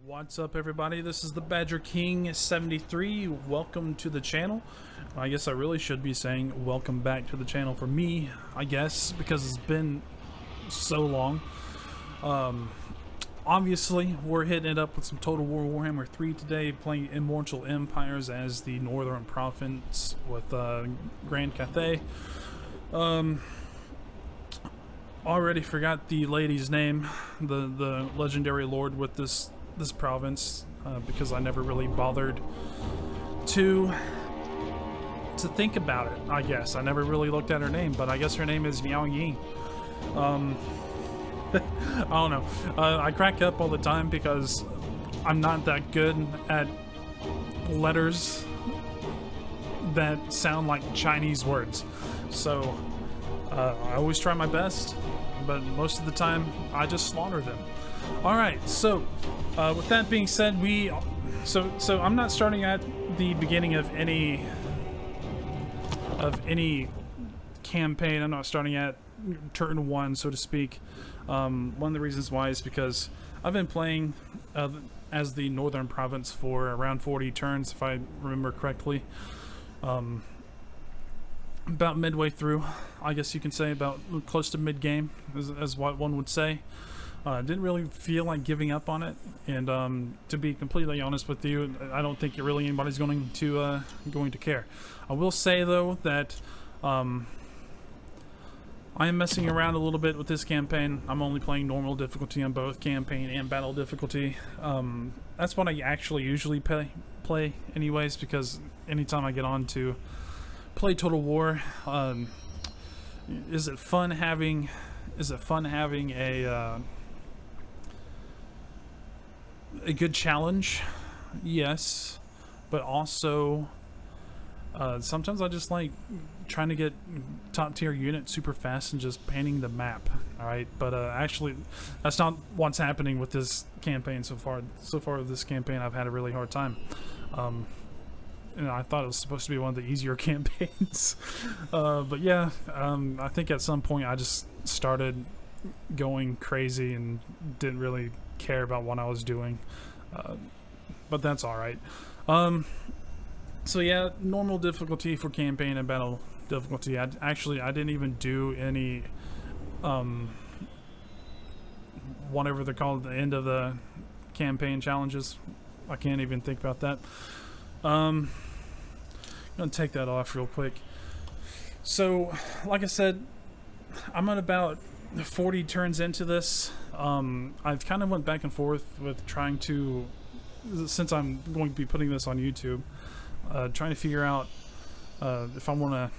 What's up, everybody? This is the Badger King 73. Welcome to the channel. I guess I really should be saying welcome back to the channel for me, I guess, because it's been so long. Obviously, we're hitting it up with some Total War Warhammer 3 today, playing Immortal Empires as the Northern Province with Grand Cathay. Already forgot the lady's name, the legendary lord with this province, because I never really bothered to think about it. I guess I never really looked at her name, but I guess her name is Miao Ying. I don't know. I crack up all the time because I'm not that good at letters that sound like Chinese words, so I always try my best, but most of the time I just slaughter them. Alright, so with that being said, so I'm not starting at the beginning of any campaign. I'm not starting at turn 1, so to speak. One of the reasons why is because I've been playing as the Northern Province for around 40 turns, if I remember correctly. About midway through, I guess you can say, about close to mid-game, as what one would say. Didn't really feel like giving up on it, and to be completely honest with you, I don't think really anybody's going to care. I will say though that I am messing around a little bit with this campaign. I'm only playing normal difficulty on both campaign and battle difficulty. That's what I actually usually play anyways, because anytime I get on to play Total War, is it fun having a good challenge? Yes, but also sometimes I just like trying to get top tier units super fast and just painting the map. All right, but actually that's not what's happening with this campaign so far. So far with this campaign, I've had a really hard time. And I thought it was supposed to be one of the easier campaigns, but yeah, I think at some point I just started going crazy and didn't really care about what I was doing, but that's all right. So yeah, normal difficulty for campaign and battle difficulty. I didn't even do any whatever they're called, the end of the campaign challenges. I can't even think about that. I'm gonna take that off real quick. So like I said, I'm at about 40 turns into this. I've kind of went back and forth with trying to, since I'm going to be putting this on YouTube, trying to figure out if I want to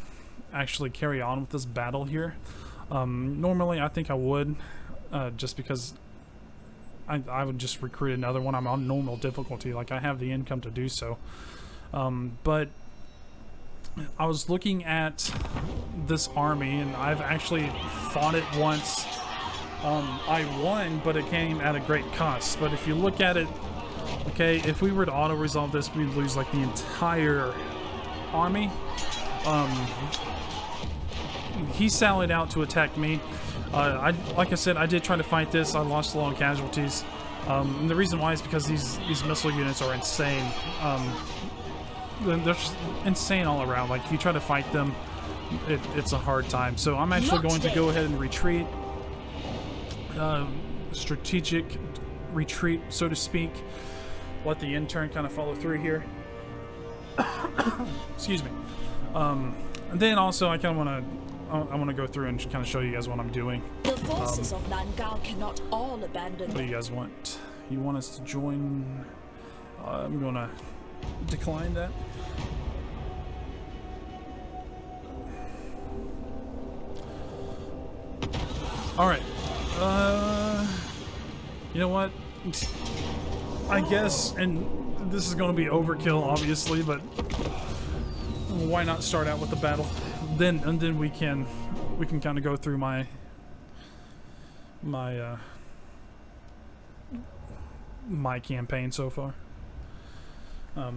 actually carry on with this battle here. Normally I think I would, just because I would just recruit another one. I'm on normal difficulty, like I have the income to do so. But I was looking at this army, and I've actually fought it once. I won, but it came at a great cost. But if you look at it, okay, if we were to auto-resolve this, we'd lose like the entire army. He sallied out to attack me. Like I said, I did try to fight this. I lost a lot of casualties. And the reason why is because these missile units are insane. They're just insane all around. Like if you try to fight them, it's a hard time. So I'm actually going to go ahead and retreat. Strategic retreat, so to speak. Let the intern kind of follow through here. Excuse me. And then also I kind of want to go through and kind of show you guys what I'm doing. The forces of Nangao cannot all abandon. What do you guys want? You want us to join? I'm gonna decline that. All right. You know what? I guess, and this is going to be overkill, obviously, but why not start out with the battle? Then we can kind of go through my campaign so far. I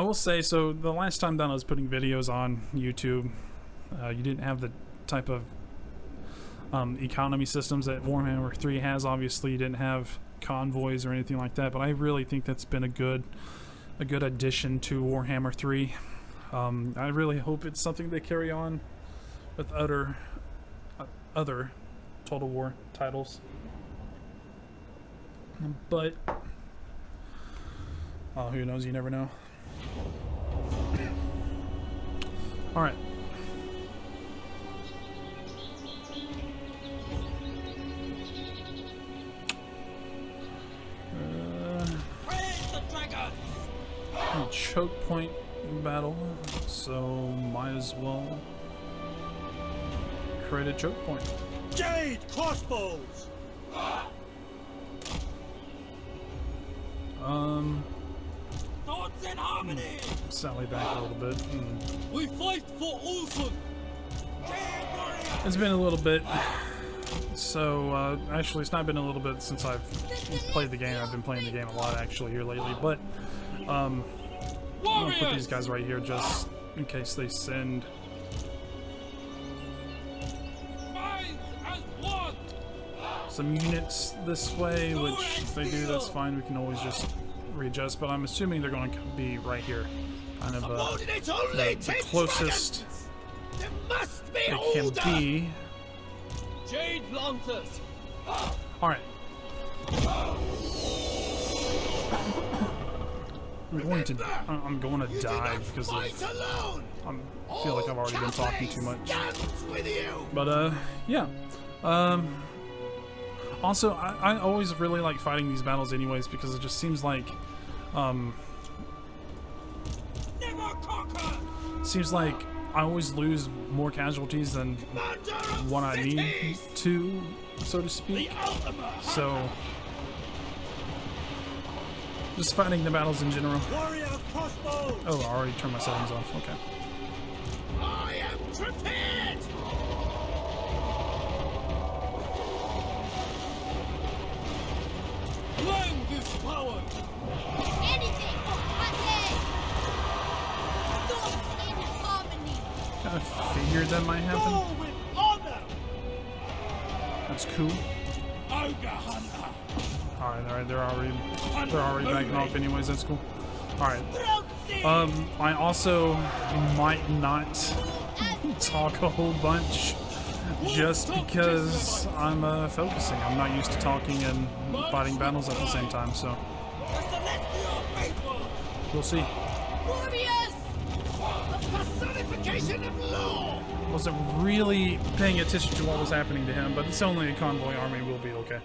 will say, so the last time that I was putting videos on YouTube, you didn't have the type of economy systems that Warhammer 3 has. Obviously, you didn't have convoys or anything like that, but I really think that's been a good addition to Warhammer 3. I really hope it's something they carry on with other Total War titles. But who knows? You never know. All right. Choke point battle, so might as well create a choke point. Jade crossbows. Thoughts in harmony. Sally back a little bit. We fight for Ulfun. It's been a little bit. So actually, it's not been a little bit since I've played the game. I've been playing the game a lot actually here lately, but I'm gonna put these guys right here just in case they send. Some units this way, which if they do, that's fine. We can always just readjust, but I'm assuming they're going to be right here, kind of the closest they can be. Jade Lancers. All right. I'm going to dive because I feel like I've already been talking too much. But yeah. Also, I always really like fighting these battles anyways because it just seems like I always lose more casualties than what I need to, so to speak. So just fighting the battles in general. Oh, I already turned my settings off. Okay. I am prepared. Land is power. Anything for Cathay. Thoughts in harmony. Kind of figured that might happen. Go with honor. That's cool. Ogre hunter. All right, they're already backing off anyways. That's cool. All right. I also might not talk a whole bunch just because I'm focusing. I'm not used to talking and fighting battles at the same time, so we'll see. Warriors. The personification of law. Wasn't really paying attention to what was happening to him, but it's only a convoy army. We'll be okay.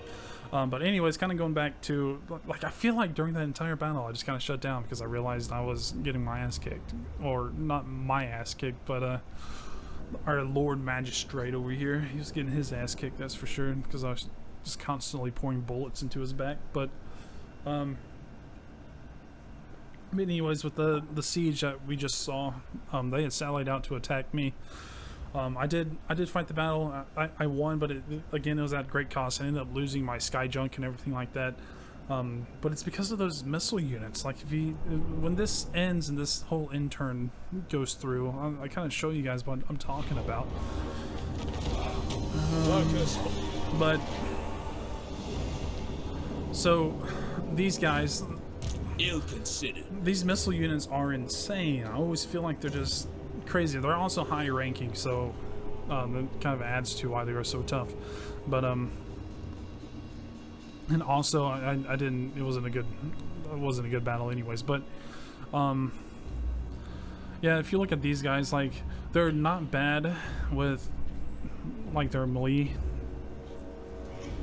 But anyways, kind of going back to, like, I feel like during that entire battle, I just kind of shut down because I realized I was getting my ass kicked. Or, not my ass kicked, but our Lord Magistrate over here, he was getting his ass kicked, that's for sure, because I was just constantly pouring bullets into his back. But anyways, with the siege that we just saw, they had sallied out to attack me. I did fight the battle. I won, but again, it was at great cost. I ended up losing my sky junk and everything like that. But it's because of those missile units. Like, when this ends and this whole intern goes through, I kind of show you guys what I'm talking about. But so these guys, Ill-considered. these missile units are insane. I always feel like they're just crazy. They're also high ranking, so that kind of adds to why they were so tough. But and also I didn't. It wasn't a good battle, anyways. But yeah, if you look at these guys, like, they're not bad with, like, their melee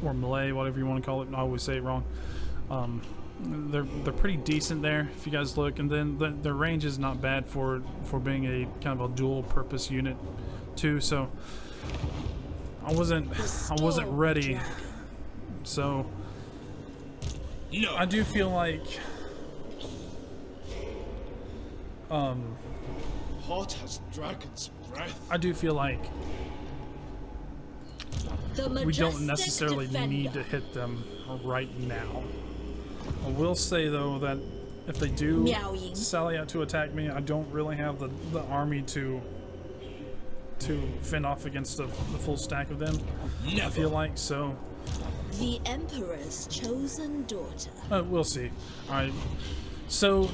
or melee, whatever you want to call it. I always say it wrong. They're pretty decent there if you guys look, and then their range is not bad for being a kind of a dual purpose unit too. So I wasn't ready. So No. I do feel like Hot as dragon's breath. I do feel like we don't necessarily need to hit them right now. I will say though that if they do sally out to attack me, I don't really have the army to fend off against the full stack of them. Never. I feel like so. The Emperor's chosen daughter. We'll see. Alright. So,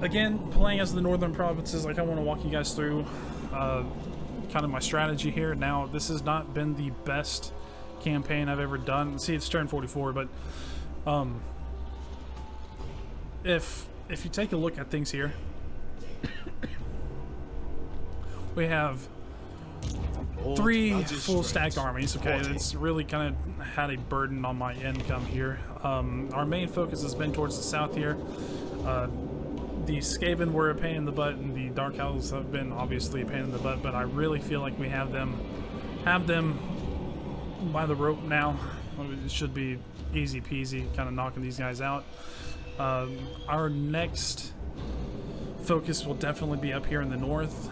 again, playing as the Northern Provinces, like I want to walk you guys through kind of my strategy here. Now, this has not been the best campaign I've ever done. See, it's turn 44, but if you take a look at things here, we have 3 full stack armies. Okay, it's really kind of had a burden on my income here. Our main focus has been towards the south here. The Skaven were a pain in the butt, and the Dark Elves have been obviously a pain in the butt, but I really feel like we have them by the rope now. It should be easy peasy, kind of knocking these guys out. Our next focus will definitely be up here in the north.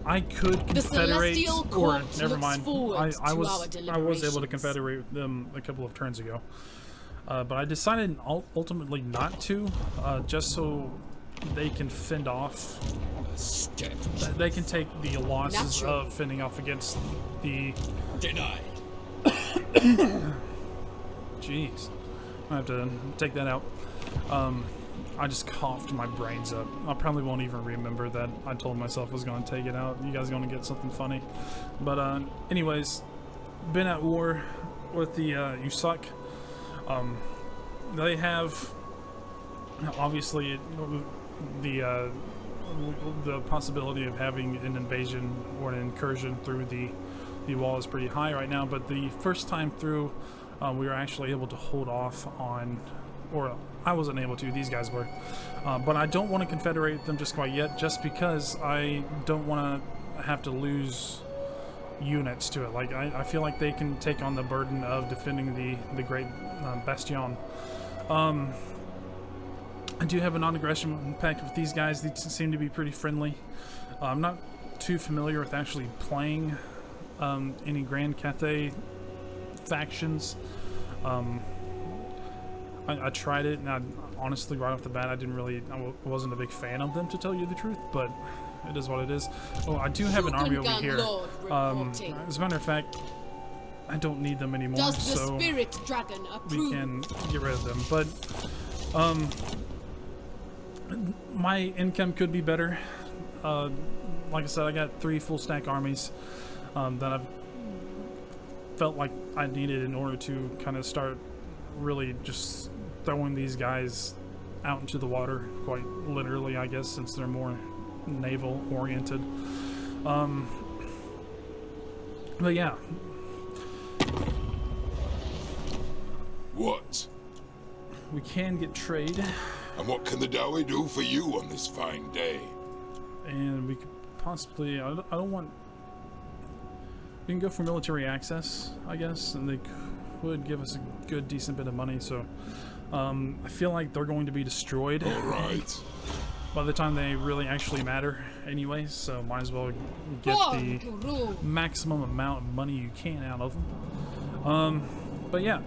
I could confederate, or never mind. I was able to confederate with them a couple of turns ago, but I decided ultimately not to, just so they can fend off. They can take the losses of fending off against the. Denied. Jeez, I have to take that out. I just coughed my brains up. I probably won't even remember that I told myself I was going to take it out. You guys are going to get something funny. But anyways, been at war with the Usuck. They have obviously the possibility of having an invasion or an incursion through the wall is pretty high right now. But the first time through, we were actually able to hold off on, or I wasn't able to, these guys were. But I don't want to confederate them just quite yet, just because I don't want to have to lose units to it. Like, I feel like they can take on the burden of defending the great bastion. I do have a non-aggression pact with these guys. They seem to be pretty friendly. I'm not too familiar with actually playing any Grand Cathay factions. I tried it, and honestly, right off the bat, I wasn't a big fan of them, to tell you the truth, but it is what it is. Oh, I do have an army over here. As a matter of fact, I don't need them anymore, so we can get rid of them. But my income could be better. Like I said, I got 3 full stack armies that I've felt like I needed in order to kind of start really just throwing these guys out into the water, quite literally, I guess, since they're more naval oriented. But yeah. What? We can get trade. And what can the Dowie do for you on this fine day? And we could possibly, I don't want, we can go for military access, I guess, and they would give us a good decent bit of money. So I feel like they're going to be destroyed by the time they really actually matter anyway, so might as well get the maximum amount of money you can out of them. But yeah,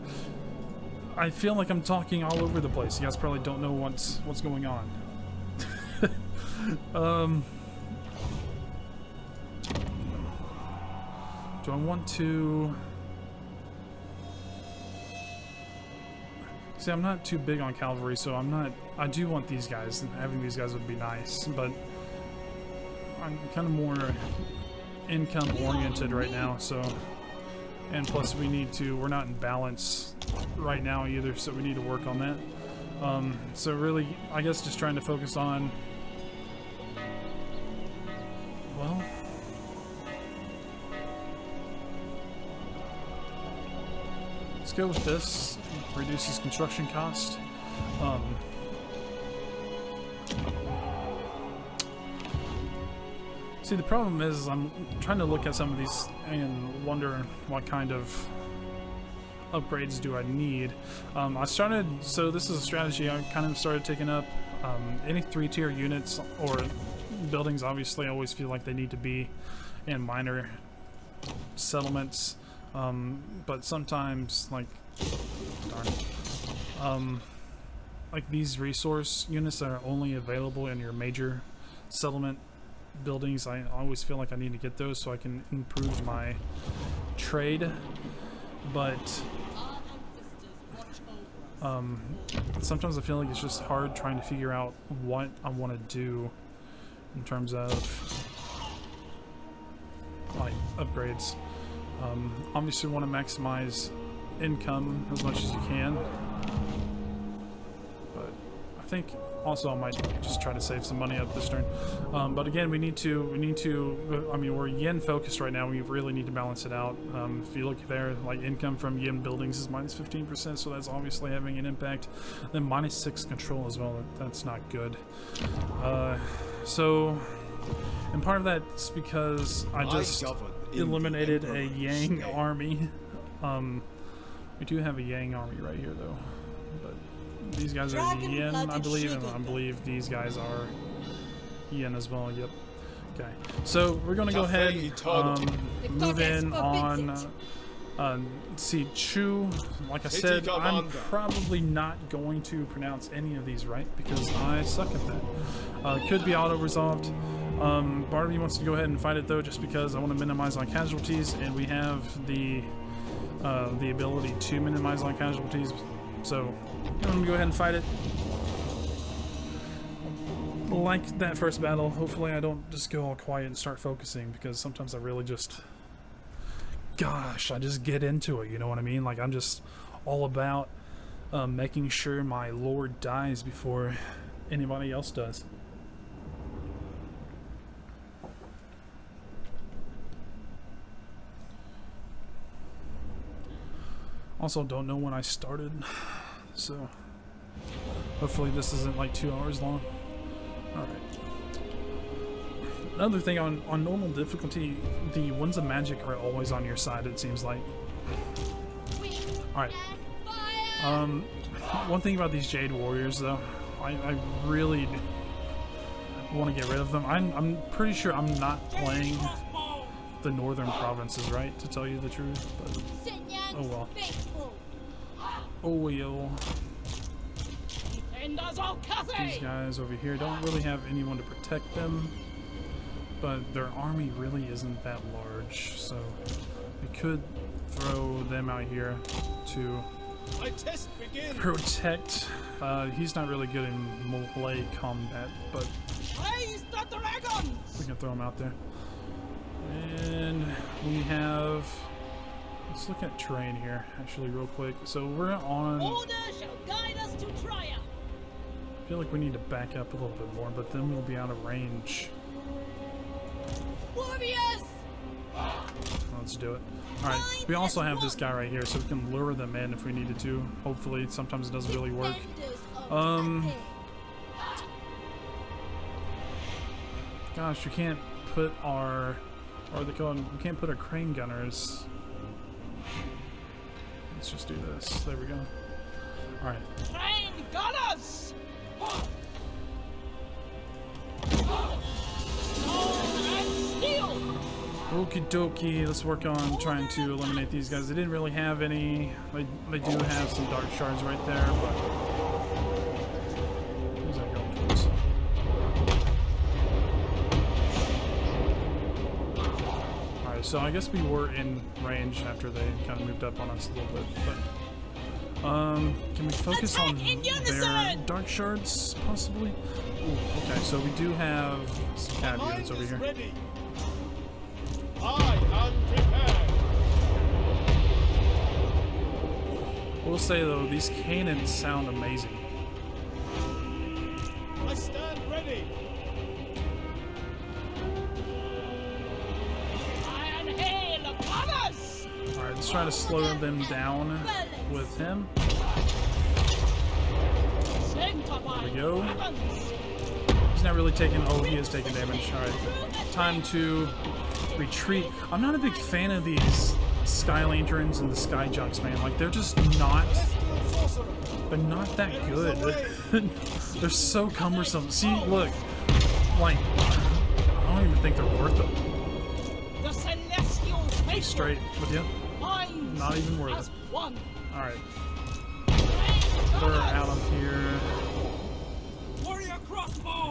I feel like I'm talking all over the place. You guys probably don't know what's going on. Do I want to... See, I'm not too big on cavalry, so I do want these guys, and having these guys would be nice, but I'm kind of more income oriented right now, so, and plus we're not in balance right now either, so we need to work on that. So really, I guess just trying to focus on, well, let's go with this. Reduces construction cost. See, the problem is I'm trying to look at some of these and wonder what kind of upgrades do I need. So this is a strategy I kind of started taking up. Any 3-tier units or buildings, obviously, I always feel like they need to be in minor settlements. But sometimes, like, darn it, like these resource units that are only available in your major settlement buildings, I always feel like I need to get those so I can improve my trade. But Sometimes I feel like it's just hard trying to figure out what I want to do in terms of like upgrades. Obviously want to maximize income as much as you can, but I think also I might just try to save some money up this turn. But again, we need to, I mean, we're yen focused right now. We really need to balance it out. If you look there, like income from yen buildings is minus 15%, so that's obviously having an impact. Then minus 6 control as well. That's not good. So, and part of that's because I just eliminated a Yang army. We do have a Yang army right here though, but these guys are yen, I believe, and I believe these guys are yen as well. Yep. Okay, so we're gonna go ahead, move in on see Chu. Like I said, I'm probably not going to pronounce any of these right because I suck at that. Could be auto resolved. Part of me wants to go ahead and fight it though, just because I want to minimize on casualties, and we have the ability to minimize on casualties. So I'm gonna go ahead and fight it. Like that first battle, hopefully I don't just go all quiet and start focusing, because sometimes I really just, gosh, I just get into it, you know what I mean? Like I'm just all about making sure my lord dies before anybody else does. Also, don't know when I started, so hopefully this isn't like 2 hours long. Alright. Another thing, on normal difficulty, the Winds of Magic are always on your side, it seems like. Alright. One thing about these Jade Warriors, though, I really want to get rid of them. I'm pretty sure I'm not playing the northern provinces, right, to tell you the truth, but oh well. Oh well. These guys over here don't really have anyone to protect them, but their army really isn't that large, so we could throw them out here to protect. He's not really good in melee combat, but we can throw him out there. And we have, let's look at terrain here actually real quick. So we're on, Order shall guide us to triumph. I feel like we need to back up a little bit more, but then we'll be out of range. Warriors! Let's do it. Alright, we also have this guy right here, so we can lure them in if we needed to. Hopefully, sometimes it doesn't really work. Gosh, you can't put our, or they call them, we can't put our crane gunners. Let's just do this. There we go. Alright. Crane gunners! Okie dokie, let's work on trying to eliminate these guys. They didn't really have any, they do have some dark shards right there, but who's that going towards? Alright, so I guess we were in range after they kind of moved up on us a little bit, but can we focus on their dark shards, possibly? Ooh, okay, so we do have some cav units over here. I am prepared. We'll say though, these cannons sound amazing. I stand ready. Iron hail upon us! Alright, let's try to slow them down with him. There we go. He's not really taking, oh, he is taking damage. Alright, time to retreat. I'm not a big fan of these Sky Lanterns and the Sky Junks, man. Like, they're just not, they're not that good. They're so cumbersome. See, look, like, I don't even think they're worth it. Be straight with you. Not even worth it. Alright. They're out of here.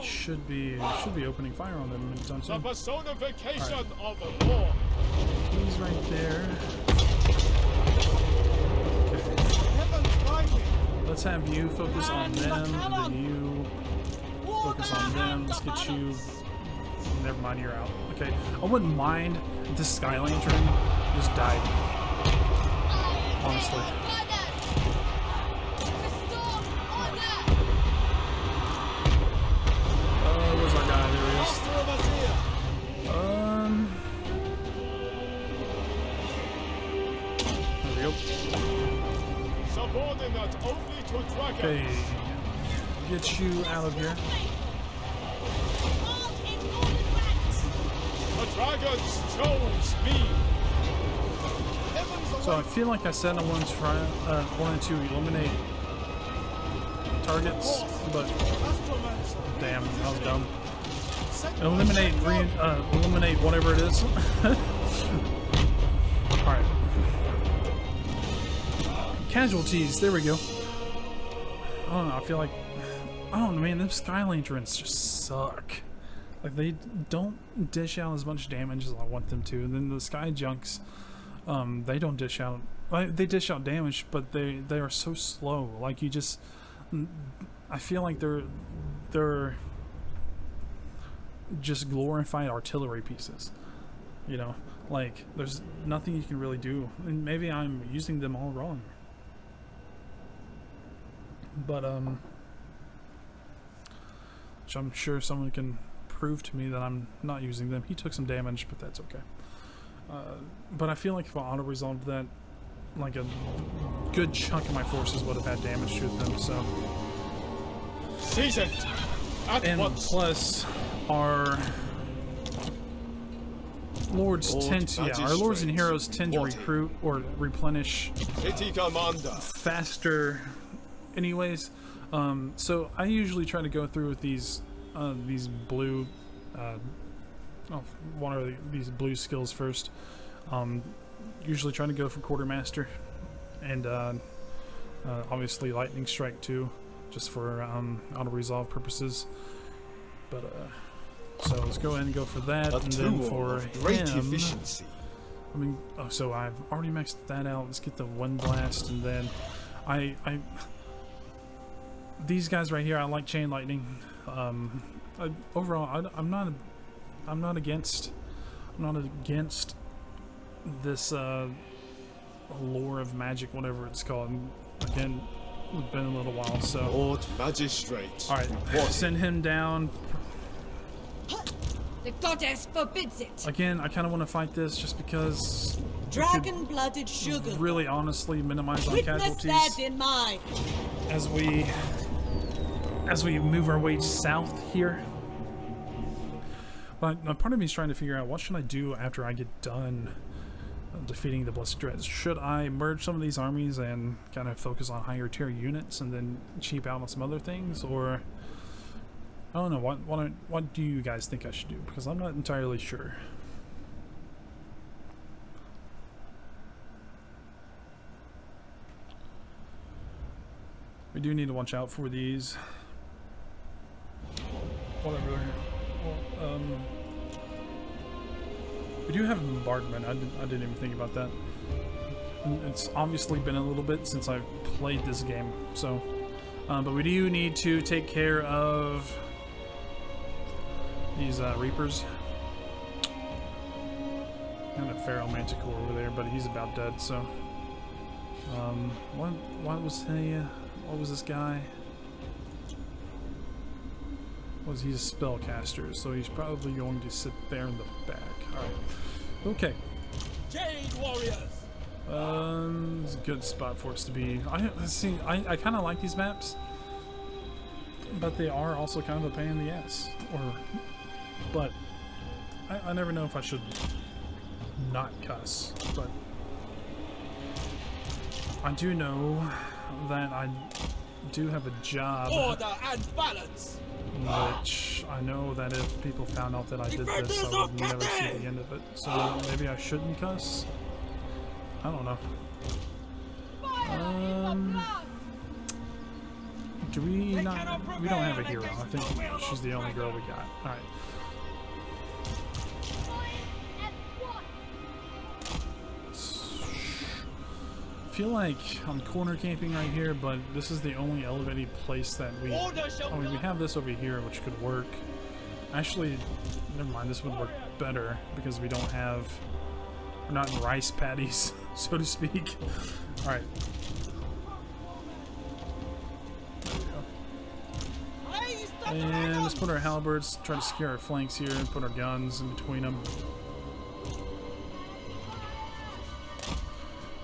Should be opening fire on them anytime The soon. personification Right. of the war. He's right there. Okay. let's have you focus on them, and then you focus on them. Let's get you. Never mind, you're out. Okay, I wouldn't mind if this Sky Lantern just died. Honestly. Where's our guy? There he is. There we go. Subordinate only to dragon. Okay, get you out of here. The dragons chose me. So I feel like I said I wanted to eliminate targets, but damn, that was dumb. Eliminate whatever it is. All right. Casualties. There we go. I don't know. I feel like I don't know, man. Them Sky Lanterns just suck. Like they don't dish out as much damage as I want them to. And then the Sky Junks, they don't dish out. They dish out damage, but they are so slow. Like you just, I feel like they're just glorified artillery pieces. You know, like there's nothing you can really do. And maybe I'm using them all wrong. But which I'm sure someone can prove to me that I'm not using them. He took some damage, but that's okay. But I feel like if I auto-resolved that, like a good chunk of my forces would have had damage to them, so. Seize it! At And once. plus, our lords tend to, our lords and heroes tend to recruit or replenish City commander. faster anyways. So I usually try to go through with these blue these blue skills first. Usually trying to go for quartermaster and obviously lightning strike too, just for auto resolve purposes. But so let's go ahead and go for that, and then for great him, efficiency. I mean, so I've already maxed that out. Let's get the wind blast, and then I these guys right here, I like chain lightning. Overall, I'm not against this lore of magic, whatever it's called. Again, it's been a little while, so. Lord Magistrate. All right, send him down. The goddess forbids it. Again, I kind of want to fight this just because. Dragon-blooded sugar. Really, honestly, minimize on Witness casualties that in mind. as we move our way south here. But part of me is trying to figure out what should I do after I get done defeating the Blessed Dreads. Should I merge some of these armies and kind of focus on higher tier units and then cheap out on some other things, or I don't know. What do you guys think I should do? Because I'm not entirely sure. We do need to watch out for these. Whatever. Well, we do have bombardment. I didn't even think about that. It's obviously been a little bit since I've played this game, so. But we do need to take care of these Reapers. And a Pharaoh Manticore over there, but he's about dead. So, what was this guy? Was he a spellcaster? So he's probably going to sit there in the back. All right. Okay. Jade warriors. It's a good spot for us to be. I kind of like these maps, but they are also kind of a pain in the ass. But I never know if I should not cuss. But I do know that I do have a job. Order and balance. Which I know that if people found out that I did this, I would never see the end of it. So maybe I shouldn't cuss. I don't know. Do we not? We don't have a hero. I think she's the only girl we got. All right. feel like I'm corner camping right here, but this is the only elevated place that we... Order shall I mean, we have this over here, which could work. Actually, never mind, this would work better because we don't have... We're not in rice paddies, so to speak. Alright. There we go. And let's put our halberds, try to secure our flanks here, and put our guns in between them.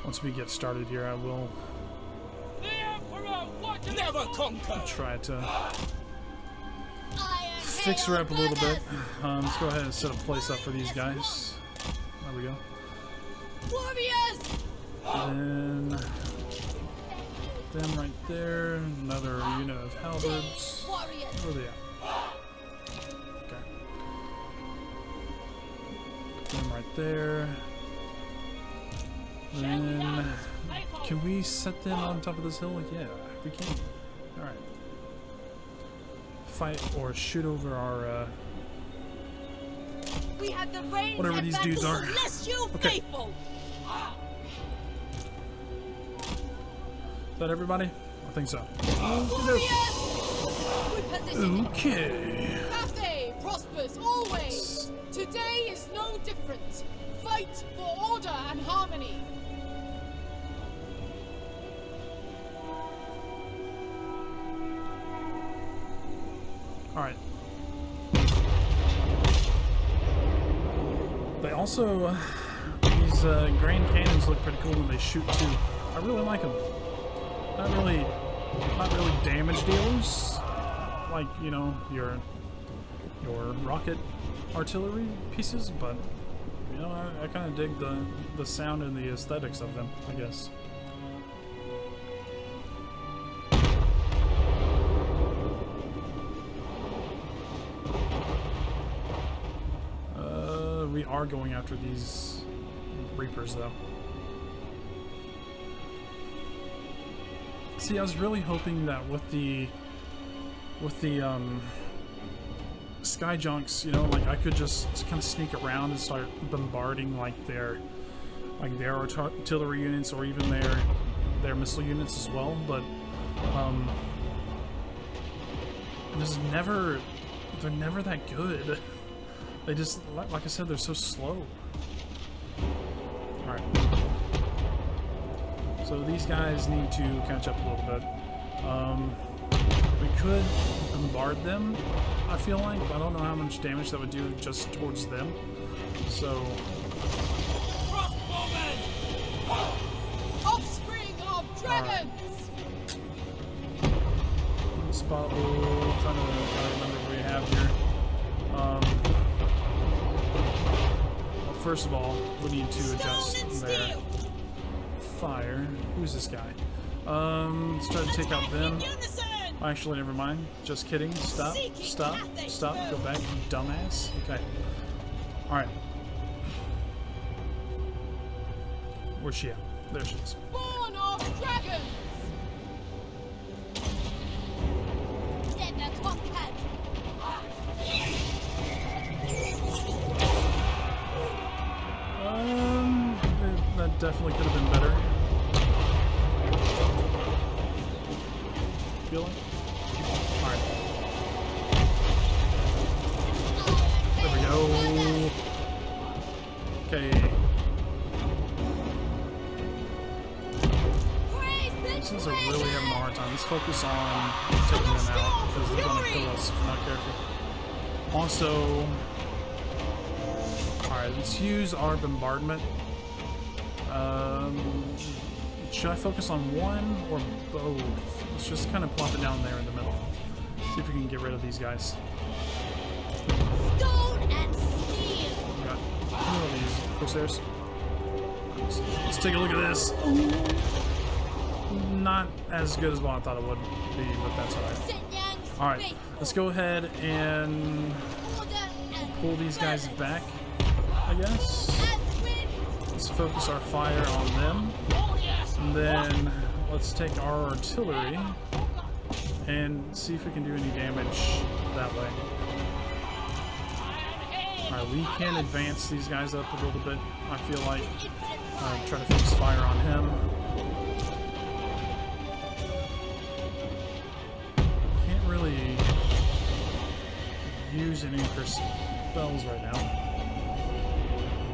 Once we get started here, I will Never conquer. try to fix her up a little bit. Let's go ahead and set a place up for these guys. There we go. Warriors! Then them right there. Another unit of halberds. Warriors! Where are they at? Okay. Put them right there. Then can we set them on top of this hill? Yeah, we can. Alright. Fight or shoot over our We have the range whatever these dudes are. Celestial Okay. faithful. Is that everybody? I think so. Warriors! We position. Okay. Cathay prospers always. Today is no different. Fight for order and harmony. Alright. They also, these Grand Cannons look pretty cool when they shoot too. I really like them. Not really damage dealers, like, you know, your rocket artillery pieces, but you know, I kind of dig the sound and the aesthetics of them, I guess. We are going after these Reapers, though. See, I was really hoping that with the sky junks, you know, like I could just kind of sneak around and start bombarding like their artillery units or even their missile units as well. But they're never that good. They just, like I said, they're so slow. Alright. So these guys need to catch up a little bit. We could bombard them, I feel like, but I don't know how much damage that would do just towards them. So... Offspring of dragons. Spotable, trying to remember what we have here. First of all, we need to adjust their fire. Who's this guy? Let's try to take out them. Actually, never mind. Just kidding. Stop. Stop. Stop. Go back, you dumbass. Okay. Alright. Where's she at? There she is. Born of dragons. Never conquered. That definitely could have been better. Feel like? Alright. There we go. Okay. Since we're really having a hard time, let's focus on taking them out because they're going to kill us if we're not careful. Also, alright, let's use our bombardment. Should I focus on one or both? Let's just kind of plop it down there in the middle. See if we can get rid of these guys. Stone and steel. We got two of these Corsairs. Let's take a look at this. Ooh. Not as good as what I thought it would be, but that's alright. Alright, let's go ahead and pull these guys back, I guess. Let's focus our fire on them. And then let's take our artillery and see if we can do any damage that way. Alright, we can advance these guys up a little bit, I feel like. Try to focus fire on him. Can't really use any of her spells right now.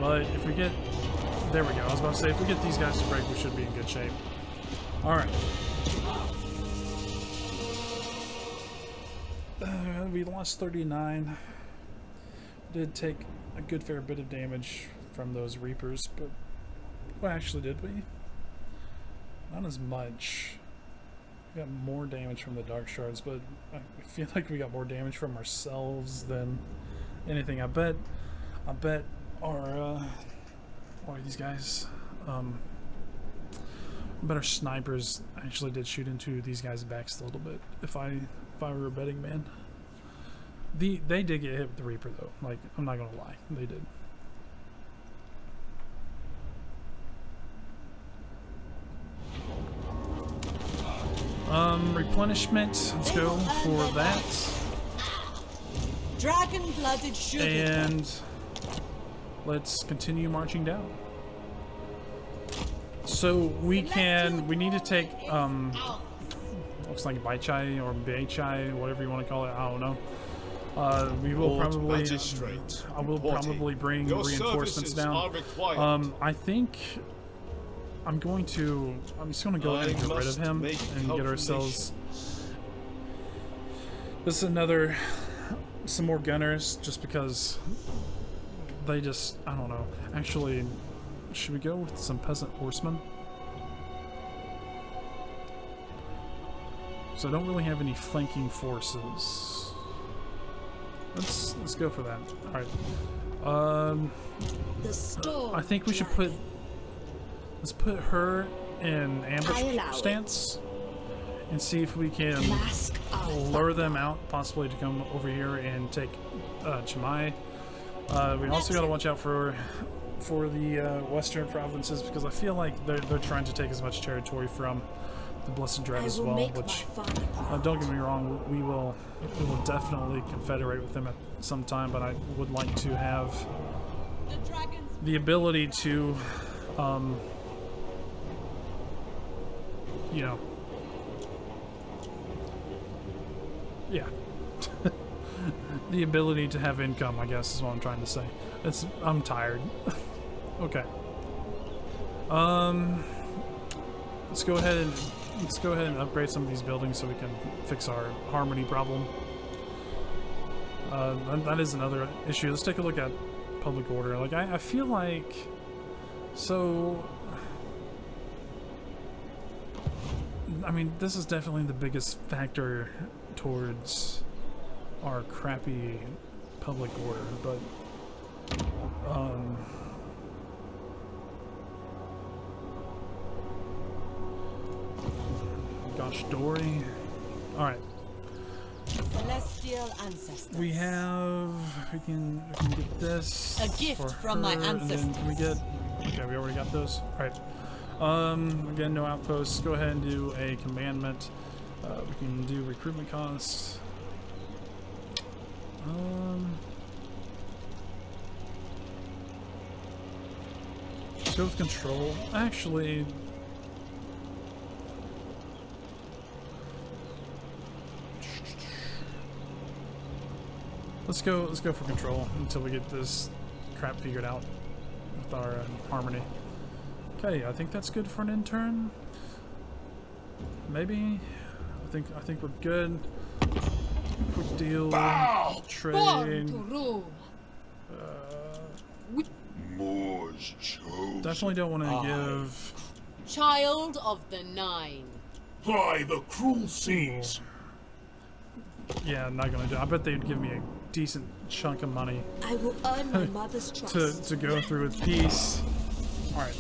But if we get... There we go. I was about to say, if we get these guys to break, we should be in good shape. Alright. We lost 39. Did take a good fair bit of damage from those Reapers, but... Well, actually, did we? Not as much. We got more damage from the Dark Shards, but I feel like we got more damage from ourselves than anything. I bet our these guys, I bet our snipers actually did shoot into these guys' backs a little bit. If I were a betting man, they did get hit with the Reaper though. Like, I'm not gonna lie, they did. Replenishment. Let's go for that. Dragon-blooded sugar. And let's continue marching down. So we need to take looks like Baichai or Baichai, whatever you want to call it. I don't know. We will probably Magistrate, I will probably bring your reinforcements services down. are required. I think I'm just gonna go ahead and get rid of him and get ourselves some more gunners, just because they just, I don't know. Actually, should we go with some peasant horsemen? So I don't really have any flanking forces. Let's go for that. All right. I think we should let's put her in ambush stance and see if we can lure them out, possibly to come over here and take Chimay. We also got to watch out for the western provinces, because I feel like they're trying to take as much territory from the Blessed Dread as well. Which don't get me wrong, we will definitely confederate with them at some time, but I would like to have the ability to, you know, yeah. The ability to have income, I guess, is what I'm trying to say. I'm tired. Okay. Let's go ahead and upgrade some of these buildings so we can fix our harmony problem. That is another issue. Let's take a look at public order. Like, I feel like, so, I mean, this is definitely the biggest factor towards our crappy public order, but gosh, Dory. All right. Celestial ancestors. We can get this. A gift for from my her, and then ancestors. can we get? Okay, we already got those. All right. Again, no outposts. Go ahead and do a commandment. We can do recruitment costs. Let's go with control. Actually, let's go for control until we get this crap figured out with our harmony. Okay, I think that's good for an intern. Maybe. I think we're good. Quick deal. Bow! Born Trade. to rule. Moors chosen. Definitely don't want to give. Child of the Nine. By the cruel seas. Yeah, I'm not gonna do. I bet they'd give me a decent chunk of money I will earn my mother's trust. to go through with peace. All right.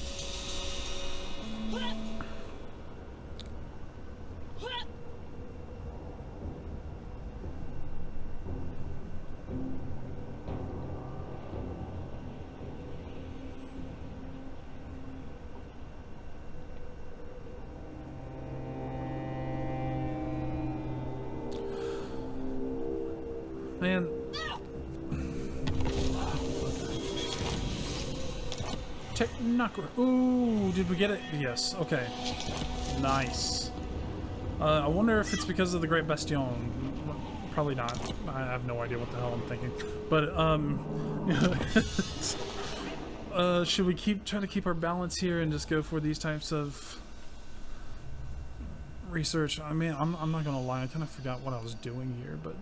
Man. Technocracy. Ooh, did we get it? Yes. Okay. Nice. I wonder if it's because of the Great Bastion. Probably not. I have no idea what the hell I'm thinking. But should we try to keep our balance here and just go for these types of research? I mean, I'm not gonna lie. I kind of forgot what I was doing here, but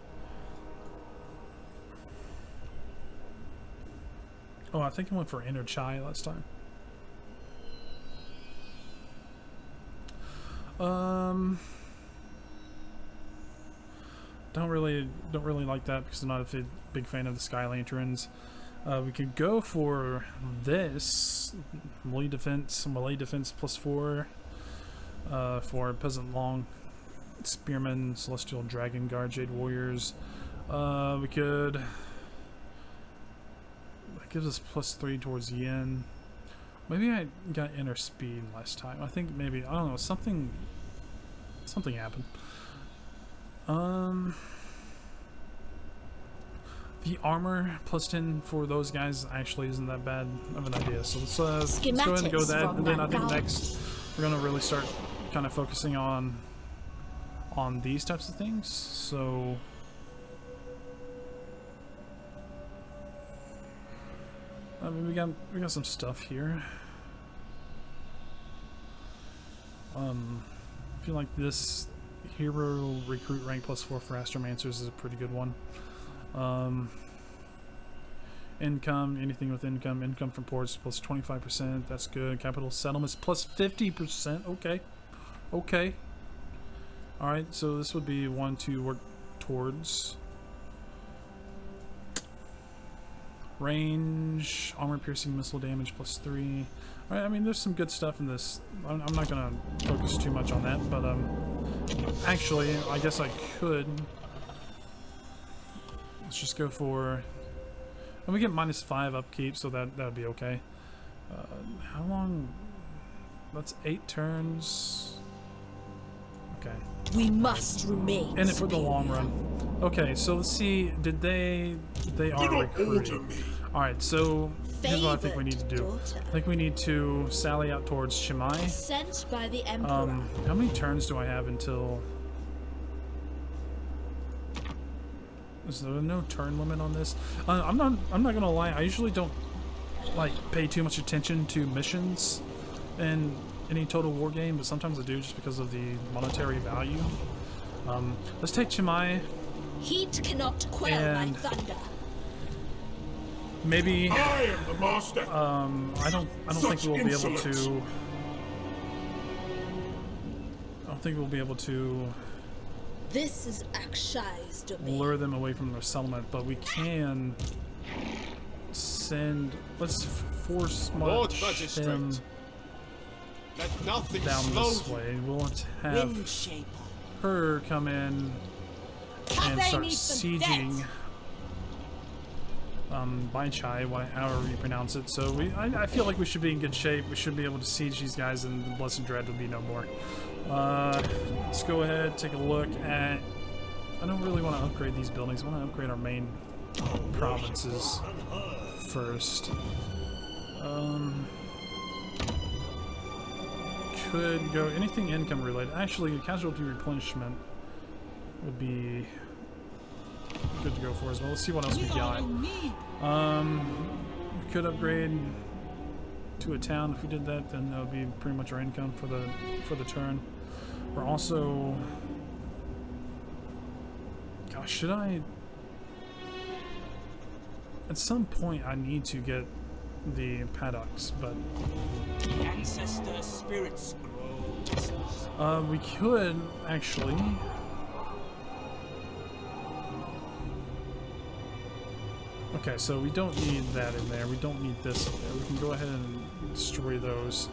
oh, I think I went for Inner Chai last time. Don't really like that because I'm not a big fan of the Sky Lanterns. We could go for this melee defense +4 for Peasant Long, Spearmen, Celestial Dragon Guard, Jade Warriors. We could. That gives us +3 towards Yen. Maybe I got Inner Speed last time. I think maybe, I don't know, something happened. The armor +10 for those guys actually isn't that bad of an idea. So let's go ahead and go with that. And then I think next we're gonna really start kind of focusing on these types of things. So I mean, we got some stuff here. I feel like this hero recruit rank +4 for Astromancers is a pretty good one. Income, anything with income from ports +25%, that's good. Capital settlements +50%, okay. Alright, so this would be one to work towards. Range, armor piercing missile damage +3. Alright, I mean there's some good stuff in this. I'm not gonna focus too much on that, but actually I guess I could. Let's just go for, and we get -5 upkeep, so that would be okay. How long? That's 8 turns. Okay. We must remain In it for the long run. Okay, so let's see. They are recruiting. All right, so here's what I think we need to do. I think we need to sally out towards Shimai. Sent by the Emperor. How many turns do I have until? Is there no turn limit on this? I'm not gonna lie. I usually don't like pay too much attention to missions in any Total War game, but sometimes I do just because of the monetary value. Let's take Chimai. Heat cannot quell my And- thunder. Maybe I am the master. I don't think Such we'll be able insolence. to. I don't think we'll be able to This is Akshai's domain. lure them away from their settlement, but we can send. Let's force Lord march Magistrate, him let nothing down slow this you. way. We'll have Wind Shaper. her come in and Cathay start needs some sieging debt. Bai Chai, however you pronounce it. So I feel like we should be in good shape. We should be able to siege these guys, and the Blessed Dread will be no more. Let's go ahead, take a look at. I don't really want to upgrade these buildings. I want to upgrade our main provinces first. Could go anything income related. Actually, casualty replenishment would be good to go for as well. Let's see what else we got. We could upgrade to a town. If we did that, then that would be pretty much our income for the turn. We're also, gosh, should I? At some point, I need to get the paddocks, but Ancestor spirit scrolls. we could actually. Okay, so we don't need that in there. We don't need this in there. We can go ahead and destroy those.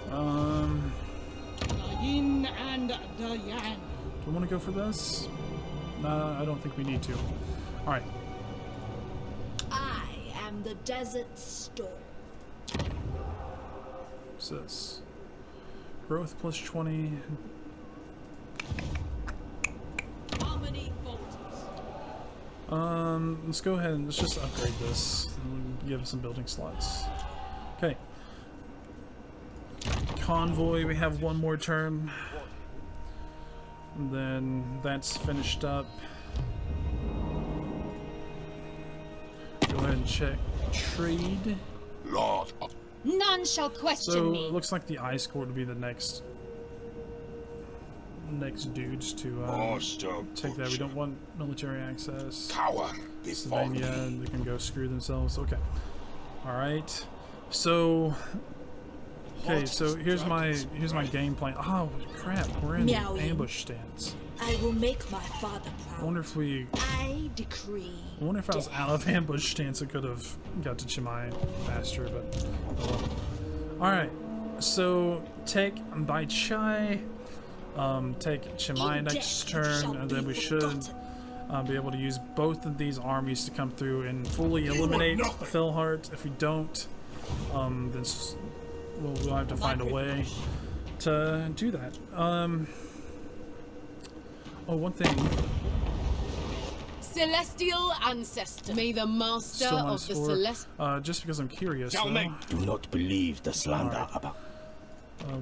The yin and the yang. Do we want to go for this? I don't think we need to. All right. I am the desert storm. What's this? Growth +20. Harmony bolters. Let's go ahead and let's just upgrade this and give it some building slots. Okay. Convoy, we have one more turn. And then that's finished up. Go ahead and check trade. Lord, None shall question So me. it looks like the Ice Court will be the next dudes to Master take that. We don't want military access. cower before me. Pennsylvania, they can go screw themselves. Okay. Alright. So okay, so here's my game plan. Oh crap, we're in Meowing. ambush stance. I will make my father I proud. wonder if I wonder if I was out of ambush stance I could have got to Chimay faster, but oh well. Alright. So take by Chai. Take Chimay next turn, and then we should be able to use both of these armies to come through and fully eliminate Felhart. If we don't, then we'll have to find a way to do that. Oh, one thing. Celestial ancestor. May the master Still of the -4. celestial. Just because I'm curious. Tell though. me. Do not believe the slander about.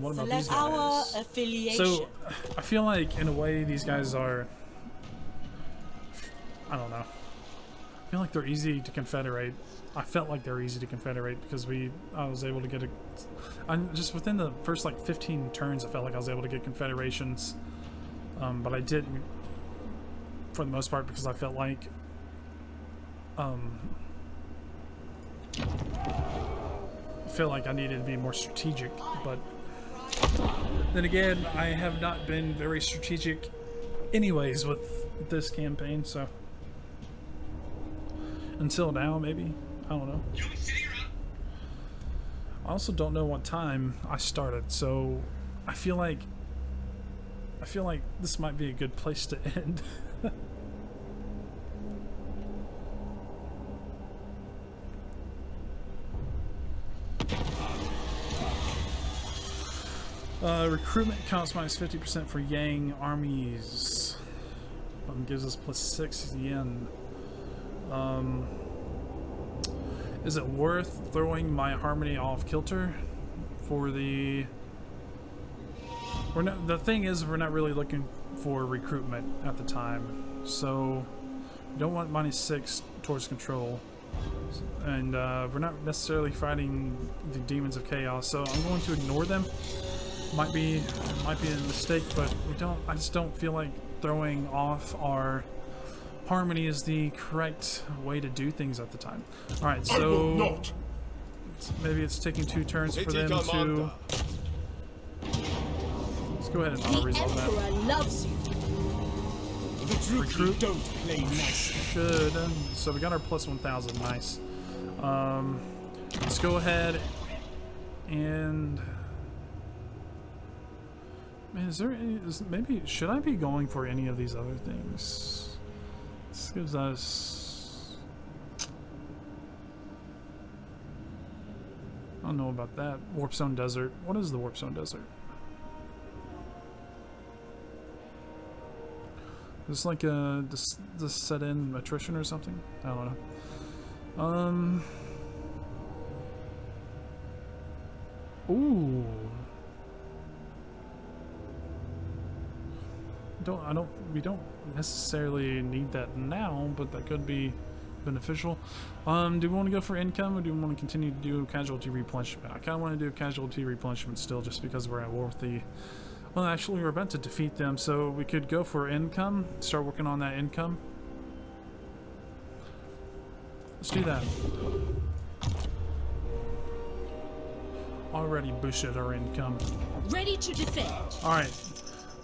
What about these our guys? affiliation. So, I feel like, in a way, these guys are... I don't know. I feel like they're easy to confederate. I felt like they're easy to confederate because I was able to get just within the first, like, 15 turns, I felt like I was able to get confederations. But I didn't, for the most part, because I felt like... I feel like I needed to be more strategic, but... Then again, I have not been very strategic anyways with this campaign, so... Until now, maybe? I don't know. I also don't know what time I started, so I feel like this might be a good place to end. Recruitment costs minus 50% for Yang armies. Gives us plus 6 yen. Is it worth throwing my harmony off kilter for the... the thing is, we're not really looking for recruitment at the time, so we don't want minus 6 towards control, and we're not necessarily fighting the demons of chaos, so I'm going to ignore them. Might be a mistake, but I just don't feel like throwing off our harmony is the correct way to do things at the time. All right, so maybe it's taking 2 turns for them to... Let's go ahead and auto-resolve that. Emperor loves you. Recruit Don't play nice. should. So we got our plus 1,000. Nice. Let's go ahead and... Man, is there any... maybe... Should I be going for any of these other things? This gives us... I don't know about that. Warpstone Desert. What is the Warpstone Desert? Is this like a... This set in attrition or something? I don't know. Ooh. We don't necessarily need that now, but that could be beneficial. Do we want to go for income, or do we want to continue to do casualty replenishment? I kind of want to do casualty replenishment still, just because we're at war with the... Well, actually, we're about to defeat them, so we could go for income, start working on that income. Let's do that. Already boosted our income. Ready to defend. Alright.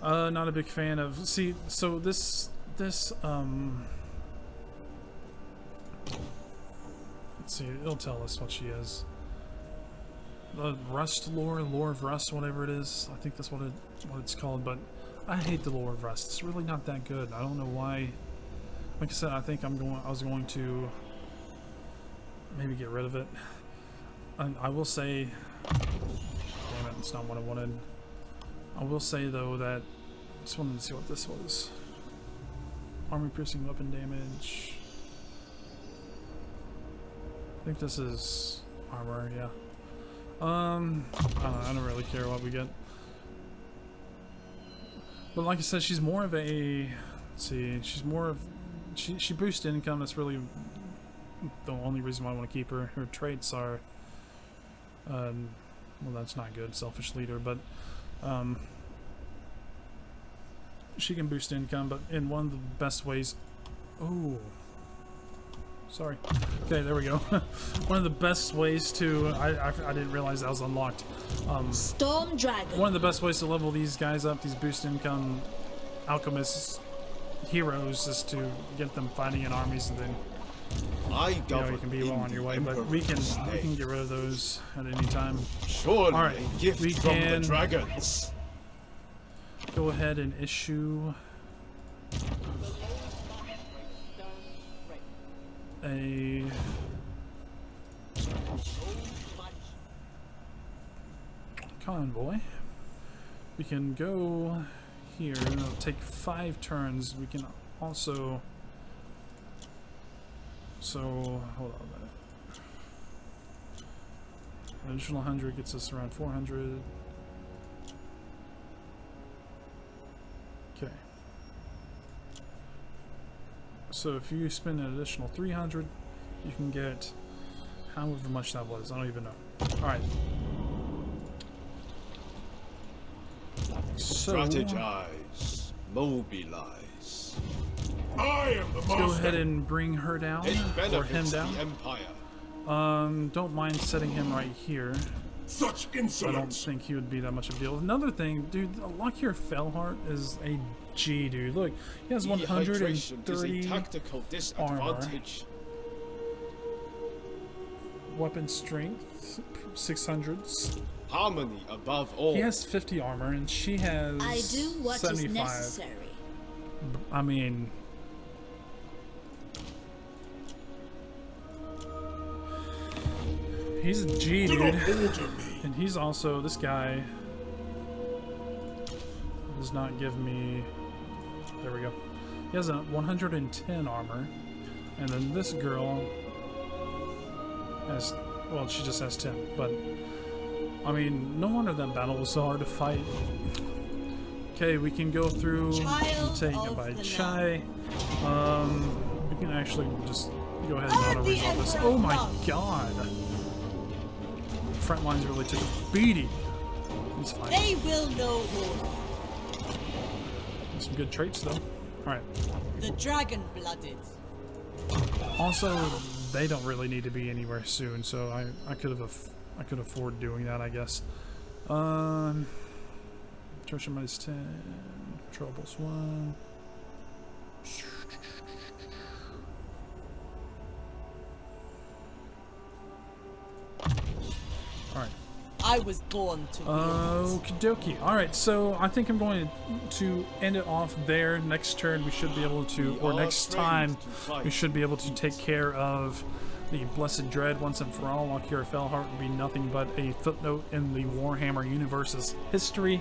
Not a big fan of... See, so this, let's see, it'll tell us what she is. The Rust lore of Rust, whatever it is. I think that's what it's called, but I hate the lore of Rust. It's really not that good. I don't know why. Like I said, I think I was going to maybe get rid of it. And I will say... Damn it, it's not what I wanted. I will say though that I just wanted to see what this was. Armor piercing weapon damage. I think this is armor, yeah. I don't really care what we get. But like I said, she's more of a, let's see, she's more of, she boosts income. That's really the only reason why I want to keep her. Her traits are, well, that's not good, selfish leader, but she can boost income, but in one of the best ways. Oh, sorry. Okay, there we go. One of the best ways to, I didn't realize that was unlocked. Storm Dragon. One of the best ways to level these guys up, these boost income alchemists, heroes, is to get them fighting in armies, and then you can be well on your way. But we can get rid of those at any time. Surely All right, a gift we from can the dragons. go ahead and issue a convoy. We can go here. It'll take 5 turns. We can also, so hold on a minute. An additional 100 gets us around 400. Okay. So if you spend an additional 300, you can get however much that was. I don't even know. All right. So Strategize, mobilize. I am the let's go ahead and bring her down, It or him benefits the down. Empire. Don't mind setting him right here. Such I don't insolence. think he would be that much of a deal. Another thing, dude, Lockyer Fellheart is a G, dude. Look, he has Dehydration is a 130 tactical disadvantage. weapon strength, 600s. Harmony above all. He has 50 armor, and she has I do what 75. is necessary. I mean, he's a G, Do dude. not order me. And he's also, this guy does not give me, there we go. He has a 110 armor, and then this girl has, well, she just has 10, but I mean, no wonder that battle was so hard to fight. Okay, we can go through and Child take it of by the Chai. We can actually just go ahead and I'm auto the resolve this. Emperor Oh my of god! Front lines really took a beating. He's fine. They will know more. Some good traits though. Alright. The dragon-blooded. Also, they don't really need to be anywhere soon, so I could afford doing that, I guess. Torsion minus 10, control plus 1. Alright. I was born to Okie dokie. Alright, so I think I'm going to end it off there. Next turn we should be able to, or next time, we should be able to take care of the Blessed Dread once and for all. Lockyer Fellheart will be nothing but a footnote in the Warhammer universe's history.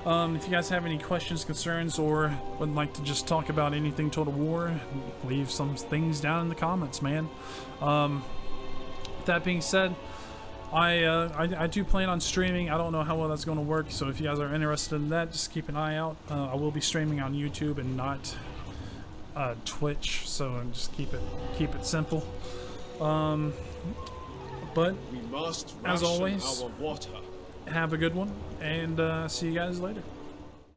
If you guys have any questions, concerns, or would like to just talk about anything Total War, leave some things down in the comments, man. That being said, I do plan on streaming. I don't know how well that's going to work, so if you guys are interested in that, just keep an eye out. I will be streaming on YouTube and not Twitch, so just keep it simple. But We must as ration always, our water. have a good one, and see you guys later.